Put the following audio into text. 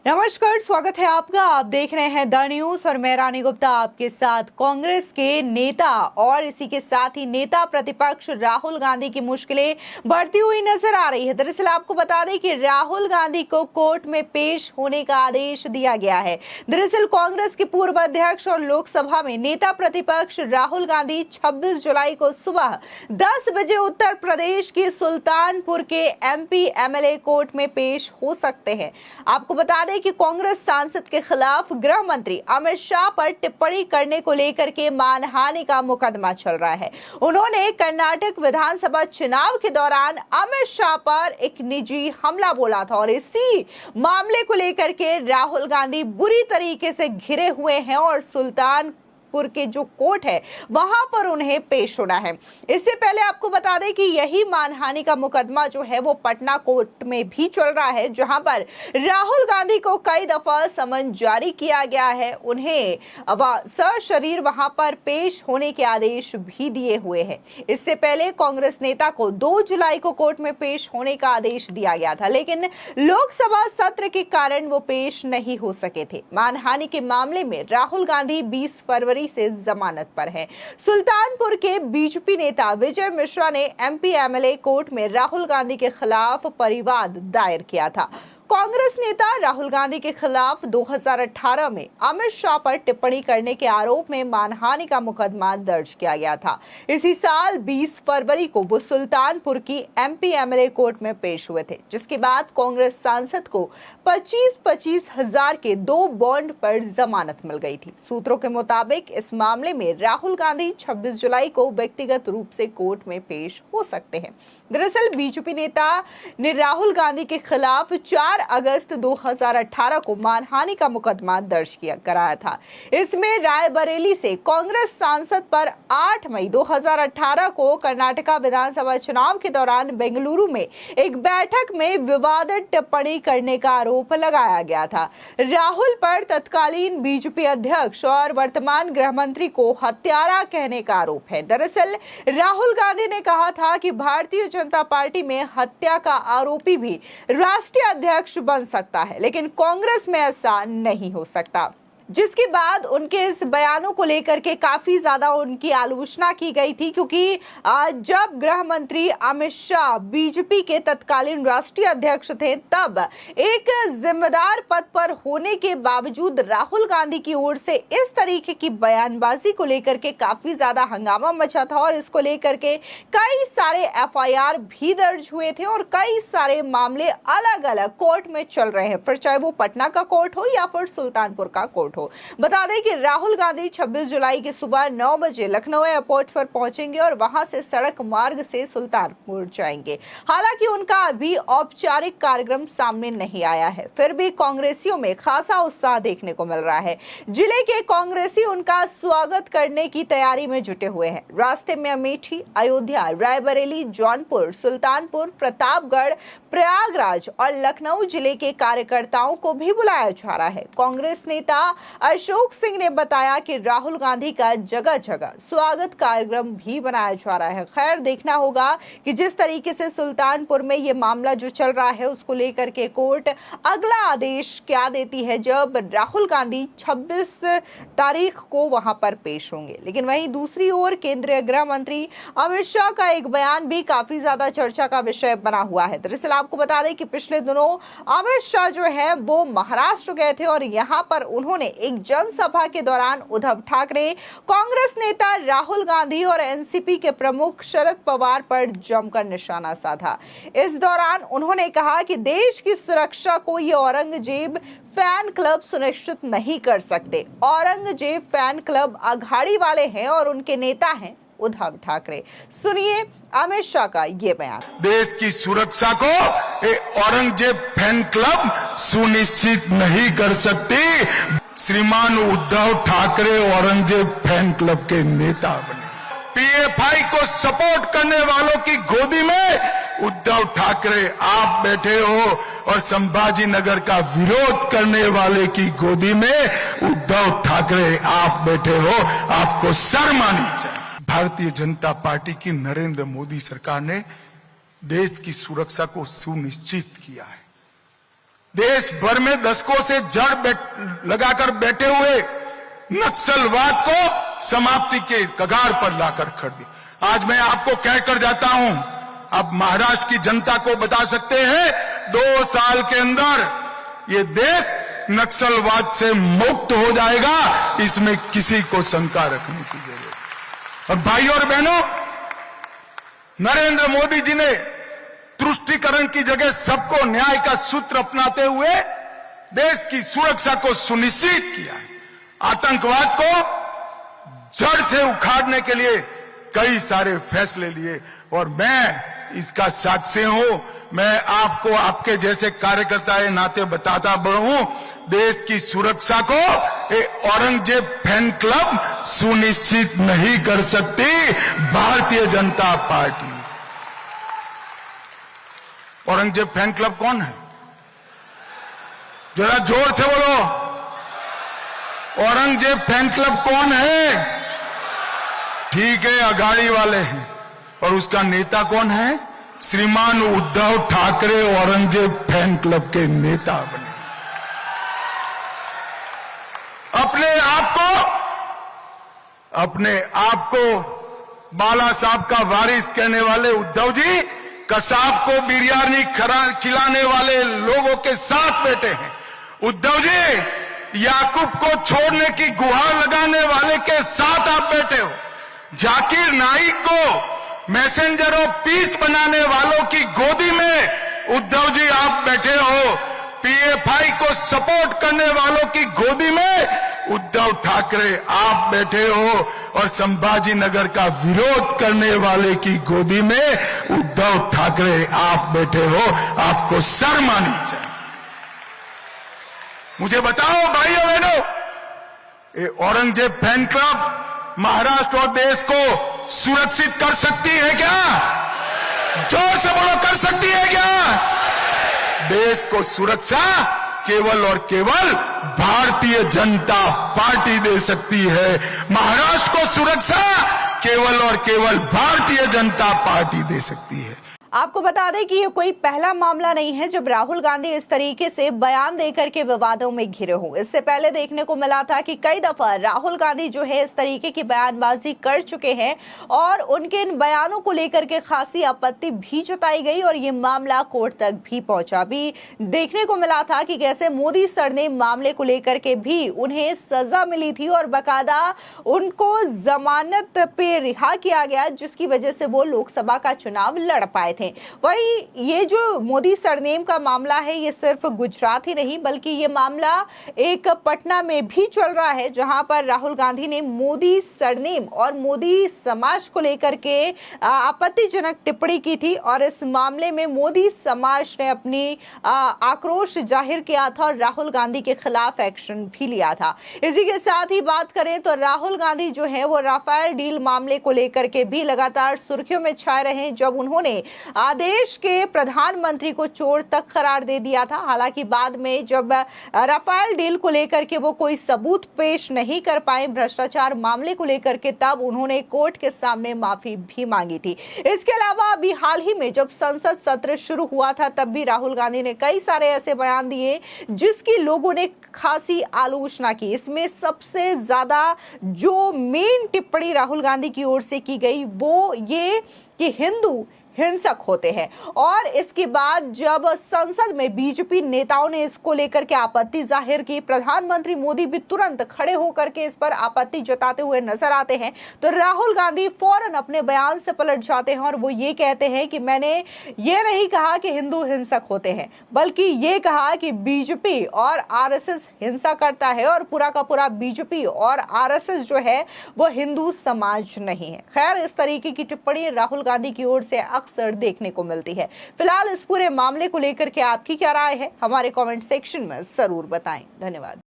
नमस्कार, स्वागत है आपका। आप देख रहे हैं द न्यूज और मैं रानी गुप्ता आपके साथ। कांग्रेस के नेता और इसी के साथ ही नेता प्रतिपक्ष राहुल गांधी की मुश्किलें बढ़ती हुई नजर आ रही है। दरअसल आपको बता दें कि राहुल गांधी को कोर्ट में पेश होने का आदेश दिया गया है। दरअसल कांग्रेस के पूर्व अध्यक्ष और लोकसभा में नेता प्रतिपक्ष राहुल गांधी 26 जुलाई को सुबह 10 बजे उत्तर प्रदेश के सुल्तानपुर के एमपी एमएलए कोर्ट में पेश हो सकते हैं। आपको बता दें कि कांग्रेस सांसद के खिलाफ गृह मंत्री अमित शाह पर टिप्पणी करने को लेकर के मानहानि का मुकदमा चल रहा है। उन्होंने कर्नाटक विधानसभा चुनाव के दौरान अमित शाह पर एक निजी हमला बोला था और इसी मामले को लेकर के राहुल गांधी बुरी तरीके से घिरे हुए हैं और सुल्तानपुर के जो कोर्ट है वहां पर उन्हें पेश होना है। इससे पहले आपको बता दें कि यही मानहानि का मुकदमा जो है वो पटना कोर्ट में भी चल रहा है, जहां पर राहुल गांधी को कई दफा समन जारी किया गया है। उन्हें सशरीर वहां पर पेश होने के आदेश भी दिए हुए हैं। इससे पहले कांग्रेस नेता को 2 जुलाई को कोर्ट में पेश होने का आदेश दिया गया था, लेकिन लोकसभा सत्र के कारण वो पेश नहीं हो सके थे। मानहानि के मामले में राहुल गांधी 20 फरवरी से जमानत पर है। सुल्तानपुर के बीजेपी नेता विजय मिश्रा ने एमपी एमएलए कोर्ट में राहुल गांधी के खिलाफ परिवाद दायर किया था। कांग्रेस नेता राहुल गांधी के खिलाफ 2018 में अमित शाह पर टिप्पणी करने के आरोप में मानहानि का मुकदमा दर्ज किया गया था। इसी साल 20 फरवरी को वो सुल्तानपुर की एमपी एमएलए कोर्ट में पेश हुए थे, जिसके बाद कांग्रेस सांसद को 25-25 हजार के 2 बॉन्ड पर जमानत मिल गई थी। सूत्रों के मुताबिक इस मामले में राहुल गांधी 26 जुलाई को व्यक्तिगत रूप से कोर्ट में पेश हो सकते हैं। दरअसल बीजेपी नेता ने राहुल गांधी के खिलाफ 4 अगस्त 2018 को मानहानि का मुकदमा दर्ज कराया था। इसमें रायबरेली से कांग्रेस सांसद पर 8 मई 2018 को कर्नाटका विधानसभा चुनाव के दौरान बेंगलुरु में एक बैठक में विवादित टिप्पणी करने का आरोप लगाया गया था। राहुल पर तत्कालीन बीजेपी अध्यक्ष और वर्तमान गृह मंत्री को हत्यारा कहने का आरोप है। दरअसल राहुल गांधी ने कहा था कि भारतीय जनता पार्टी में हत्या का आरोपी भी राष्ट्रीय अध्यक्ष बन सकता है, लेकिन कांग्रेस में ऐसा नहीं हो सकता। जिसके बाद उनके इस बयानों को लेकर के काफी ज्यादा उनकी आलोचना की गई थी, क्योंकि जब गृह मंत्री अमित शाह बीजेपी के तत्कालीन राष्ट्रीय अध्यक्ष थे, तब एक जिम्मेदार पद पर होने के बावजूद राहुल गांधी की ओर से इस तरीके की बयानबाजी को लेकर के काफी ज्यादा हंगामा मचा था और इसको लेकर के कई सारे एफआईआर भी दर्ज हुए थे और कई सारे मामले अलग अलग कोर्ट में चल रहे हैं, फिर चाहे वो पटना का कोर्ट हो या फिर सुल्तानपुर का कोर्ट हो। बता दें कि राहुल गांधी 26 जुलाई की सुबह 9 बजे लखनऊ एयरपोर्ट पर पहुंचेंगे और वहां से सड़क मार्ग से सुल्तानपुर जाएंगे। हालांकि उनका अभी औपचारिक कार्यक्रम सामने नहीं आया है, फिर भी कांग्रेसियों में खासा उत्साह देखने को मिल रहा है। जिले के कांग्रेसी उनका स्वागत करने की तैयारी में जुटे हुए हैं। रास्ते में अमेठी, अयोध्या, रायबरेली, जौनपुर, सुल्तानपुर, प्रतापगढ़, प्रयागराज और लखनऊ जिले के कार्यकर्ताओं को भी बुलाया जा रहा है। कांग्रेस नेता अशोक सिंह ने बताया कि राहुल गांधी का जगह जगह स्वागत कार्यक्रम भी बनाया जा रहा है। खैर, देखना होगा कि जिस तरीके से सुल्तानपुर में ये मामला जो चल रहा है उसको लेकर के कोर्ट अगला आदेश क्या देती है, जब राहुल गांधी 26 तारीख को वहां पर पेश होंगे। लेकिन वहीं दूसरी ओर केंद्रीय गृह मंत्री अमित शाह का एक बयान भी काफी ज्यादा चर्चा का विषय बना हुआ है। दरअसल आपको बता दें कि पिछले दिनों अमित शाह जो है वो महाराष्ट्र गए थे और यहाँ पर उन्होंने एक जनसभा के दौरान उद्धव ठाकरे, कांग्रेस नेता राहुल गांधी और एनसीपी के प्रमुख शरद पवार पर जमकर निशाना साधा। इस दौरान उन्होंने कहा कि देश की सुरक्षा को ये औरंगजेब फैन क्लब सुनिश्चित नहीं कर सकते। औरंगजेब फैन क्लब अघाड़ी वाले हैं और उनके नेता हैं उद्धव ठाकरे। सुनिए अमित शाह का ये बयान। देश की सुरक्षा को औरंगजेब फैन क्लब सुनिश्चित नहीं कर सकती। श्रीमान उद्धव ठाकरे औरंगजेब फैन क्लब के नेता बने। पीएफआई को सपोर्ट करने वालों की गोदी में उद्धव ठाकरे आप बैठे हो और संभाजी नगर का विरोध करने वाले की गोदी में उद्धव ठाकरे आप बैठे हो। आपको शर्म आनी चाहिए। भारतीय जनता पार्टी की नरेंद्र मोदी सरकार ने देश की सुरक्षा को सुनिश्चित किया है। देश भर में दशकों से जड़ लगाकर बैठे हुए नक्सलवाद को समाप्ति के कगार पर लाकर खड़ दी। आज मैं आपको कहकर जाता हूं, अब महाराष्ट्र की जनता को बता सकते हैं 2 साल के अंदर ये देश नक्सलवाद से मुक्त हो जाएगा, इसमें किसी को शंका रखने की जरूरत। और भाइयों और बहनों, नरेंद्र मोदी जी ने तुष्टीकरण की जगह सबको न्याय का सूत्र अपनाते हुए देश की सुरक्षा को सुनिश्चित किया है। आतंकवाद को जड़ से उखाड़ने के लिए कई सारे फैसले लिए और मैं इसका साक्षी हूं। मैं आपको आपके जैसे कार्यकर्ता के नाते बताता बढ़ूं, देश की सुरक्षा को औरंगजेब फैन क्लब सुनिश्चित नहीं कर सकती Bharatiya Janata party. Aurangzeb fan club कौन है? जरा जोर से बोलो, औरंगजेब फैन क्लब कौन है? ठीक है, अघाड़ी वाले हैं। और उसका नेता कौन है? श्रीमान उद्धव ठाकरे औरंगजेब फैन क्लब के नेता बने। अपने आप को बाला साहब का वारिस कहने वाले उद्धव जी कसाब को बिरयानी खिलाने वाले लोगों के साथ बैठे हैं। उद्धव जी याकूब को छोड़ने की गुहार लगाने वाले के साथ आप बैठे हो। जाकिर नाइक को मैसेंजर ऑफ पीस बनाने वालों की गोदी में उद्धव जी आप बैठे हो। पीएफआई को सपोर्ट करने वालों की गोदी में उद्धव ठाकरे आप बैठे हो और संभाजी नगर का विरोध करने वाले की गोदी में उद्धव ठाकरे आप बैठे हो। आपको शर्म आनी चाहिए। मुझे बताओ भाइयों बहनों, ये औरंगजेब फैन क्लब महाराष्ट्र और देश को सुरक्षित कर सकती है क्या? जोर से बोलो, कर सकती है क्या? देश को सुरक्षा केवल और केवल भारतीय जनता पार्टी दे सकती है। महाराष्ट्र को सुरक्षा केवल और केवल भारतीय जनता पार्टी दे सकती है। आपको बता दें कि ये कोई पहला मामला नहीं है जब राहुल गांधी इस तरीके से बयान देकर के विवादों में घिरे हों। इससे पहले देखने को मिला था कि कई दफा राहुल गांधी जो है इस तरीके की बयानबाजी कर चुके हैं और उनके इन बयानों को लेकर के खासी आपत्ति भी जताई गई और ये मामला कोर्ट तक भी पहुंचा। भी देखने को मिला था कि कैसे मोदी सर ने मामले को लेकर के भी उन्हें सजा मिली थी और बाकायदा उनको जमानत पे रिहा किया गया, जिसकी वजह से वो लोकसभा का चुनाव लड़ पाए थे। वही ये जो मोदी सरनेम का मामला है, ये सिर्फ गुजरात ही नहीं बल्कि ये मामला एक पटना में भी चल रहा है, जहां पर राहुल गांधी ने मोदी सरनेम और मोदी समाज को लेकर के आपत्तिजनक टिप्पणी की थी और इस मामले में मोदी समाज ने अपनी आक्रोश जाहिर किया था और राहुल गांधी के खिलाफ एक्शन भी लिया था। इसी के साथ ही बात करें तो राहुल गांधी जो है वो राफेल डील मामले को लेकर के भी लगातार सुर्खियों में छाए रहे, जब उन्होंने आदेश के प्रधानमंत्री को चोर तक करार दे दिया था। हालांकि बाद में जब राफेल डील को लेकर के वो कोई सबूत पेश नहीं कर पाए भ्रष्टाचार मामले को लेकर के, तब उन्होंने कोर्ट के सामने माफी भी मांगी थी। इसके अलावा अभी हाल ही में जब संसद सत्र शुरू हुआ था तब भी राहुल गांधी ने कई सारे ऐसे बयान दिए जिसकी लोगों ने खासी आलोचना की। इसमें सबसे ज्यादा जो मेन टिप्पणी राहुल गांधी की ओर से की गई वो ये कि हिंदू हिंसक होते हैं और इसके बाद जब संसद में बीजेपी नेताओं ने इसको लेकर के आपत्ति जाहिर की, प्रधानमंत्री मोदी भी तुरंत खड़े होकर के इस पर आपत्ति जताते हुए नजर आते हैं, तो राहुल गांधी फौरन अपने बयान से पलट जाते हैं और वो ये कहते हैं कि मैंने ये नहीं कहा कि हिंदू हिंसक होते हैं, बल्कि ये कहा कि बीजेपी और आरएसएस हिंसा करता है और पूरा का पूरा बीजेपी और आरएसएस जो है वो हिंदू समाज नहीं है। खैर, इस तरीके की टिप्पणी राहुल गांधी की ओर से अक्सर देखने को मिलती है। फिलहाल इस पूरे मामले को लेकर के आपकी क्या राय है, हमारे कमेंट सेक्शन में जरूर बताएं। धन्यवाद।